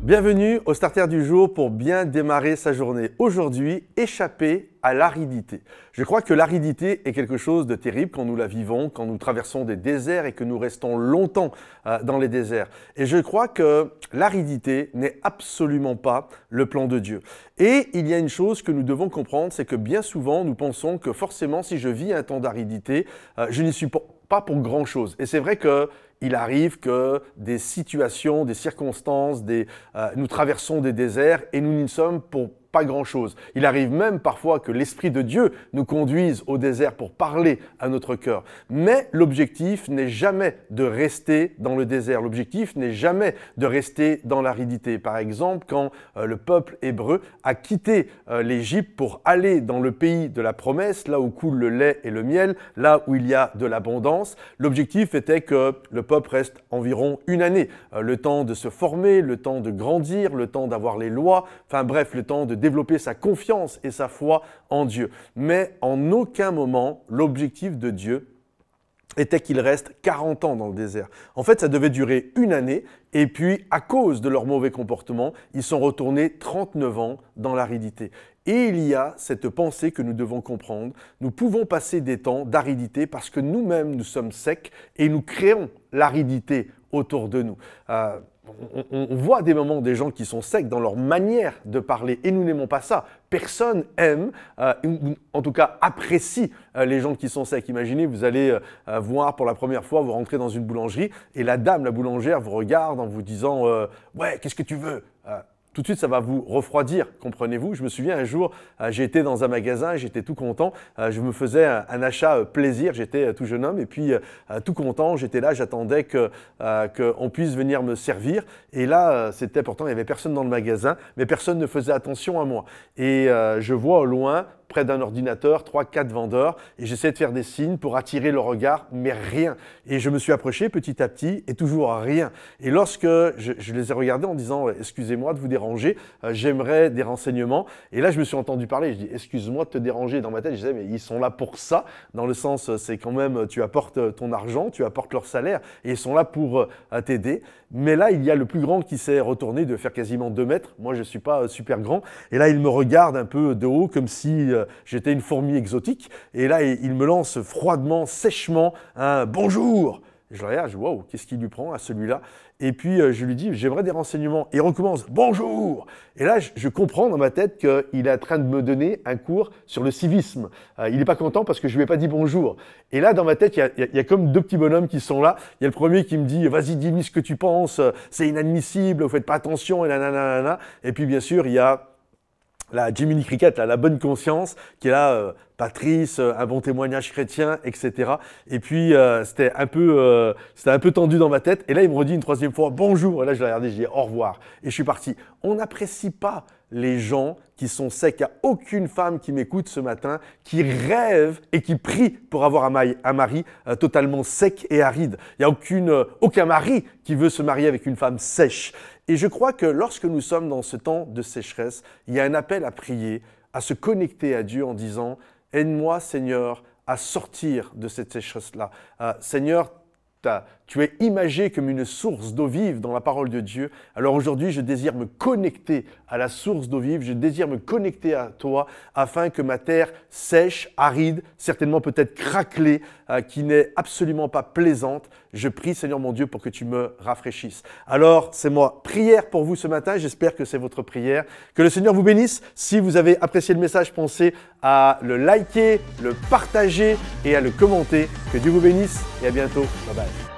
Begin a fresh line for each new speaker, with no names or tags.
Bienvenue au Starter du jour pour bien démarrer sa journée. Aujourd'hui, échapper à l'aridité. Je crois que l'aridité est quelque chose de terrible quand nous la vivons, quand nous traversons des déserts et que nous restons longtemps dans les déserts. Et je crois que l'aridité n'est absolument pas le plan de Dieu. Et il y a une chose que nous devons comprendre, c'est que bien souvent, nous pensons que forcément, si je vis un temps d'aridité, je n'y suis pas pour grand-chose. Et c'est vrai que il arrive que des situations, des circonstances, nous traversons des déserts et nous n'y sommes pour pas grand-chose. Il arrive même parfois que l'Esprit de Dieu nous conduise au désert pour parler à notre cœur. Mais l'objectif n'est jamais de rester dans le désert. L'objectif n'est jamais de rester dans l'aridité. Par exemple, quand le peuple hébreu a quitté l'Égypte pour aller dans le pays de la promesse, là où coule le lait et le miel, là où il y a de l'abondance, l'objectif était que le peuple reste environ une année. Le temps de se former, le temps de grandir, le temps d'avoir les lois, enfin bref, le temps de développer sa confiance et sa foi en Dieu. Mais en aucun moment, l'objectif de Dieu était qu'il reste 40 ans dans le désert. En fait, ça devait durer une année et puis, à cause de leur mauvais comportement, ils sont retournés 39 ans dans l'aridité. Et il y a cette pensée que nous devons comprendre. Nous pouvons passer des temps d'aridité parce que nous-mêmes, nous sommes secs et nous créons l'aridité autour de nous. On voit des moments des gens qui sont secs dans leur manière de parler et nous n'aimons pas ça. Personne aime, ou en tout cas apprécie les gens qui sont secs. Imaginez, vous allez voir pour la première fois, vous rentrez dans une boulangerie et la boulangère vous regarde en vous disant « Ouais, qu'est-ce que tu veux ?» Tout de suite, ça va vous refroidir, comprenez-vous. Je me souviens un jour, j'ai été dans un magasin, j'étais tout content, je me faisais un achat plaisir, j'étais tout jeune homme et puis tout content, j'étais là, j'attendais qu'on puisse venir me servir. Et là, pourtant, il n'y avait personne dans le magasin, mais personne ne faisait attention à moi. Et je vois au loin, près d'un ordinateur, 3-4 vendeurs et j'essaie de faire des signes pour attirer le regard, mais rien. Et je me suis approché petit à petit et toujours rien. Et lorsque je les ai regardés en disant « Excusez-moi de vous déranger, j'aimerais des renseignements ». Et là, je me suis entendu parler, je dis « Excuse-moi de te déranger ». Dans ma tête, je disais « Mais ils sont là pour ça ». Dans le sens, c'est quand même, tu apportes ton argent, tu apportes leur salaire et ils sont là pour t'aider. Mais là, il y a le plus grand qui s'est retourné de faire quasiment 2 mètres. Moi, je ne suis pas super grand. Et là, il me regarde un peu de haut comme si j'étais une fourmi exotique. Et là, il me lance froidement, sèchement un « bonjour ». Je le regarde, je dis « wow, qu'est-ce qu'il lui prend à celui-là ?» Et puis, je lui dis « j'aimerais des renseignements ». Et il recommence « bonjour ». Et là, je comprends dans ma tête qu'il est en train de me donner un cours sur le civisme. Il n'est pas content parce que je ne lui ai pas dit bonjour. Et là, dans ma tête, il y a comme 2 petits bonhommes qui sont là. Il y a le premier qui me dit « vas-y, dis-lui ce que tu penses, c'est inadmissible, vous ne faites pas attention ». Et puis, bien sûr, il y a la Jiminy Cricket, la bonne conscience, qui est là, Patrice, un bon témoignage chrétien, etc. Et puis, c'était un peu tendu dans ma tête. Et là, il me redit une 3e fois « bonjour ». Et là, je l'ai regardé, je dis « au revoir ». Et je suis parti. On n'apprécie pas les gens qui sont secs. Il n'y a aucune femme qui m'écoute ce matin qui rêve et qui prie pour avoir un mari totalement sec et aride. Il n'y a aucun mari qui veut se marier avec une femme sèche. Et je crois que lorsque nous sommes dans ce temps de sécheresse, il y a un appel à prier, à se connecter à Dieu en disant « Aide-moi, Seigneur, à sortir de cette sécheresse-là. Seigneur, tu es imagé comme une source d'eau vive dans la parole de Dieu. Alors aujourd'hui, je désire me connecter à la source d'eau vive. Je désire me connecter à toi afin que ma terre sèche, aride, certainement peut-être craquelée, qui n'est absolument pas plaisante. Je prie, Seigneur mon Dieu, pour que tu me rafraîchisses. Alors, c'est moi. Prière pour vous ce matin. J'espère que c'est votre prière. Que le Seigneur vous bénisse. Si vous avez apprécié le message, pensez à le liker, le partager et à le commenter. Que Dieu vous bénisse et à bientôt. Bye bye.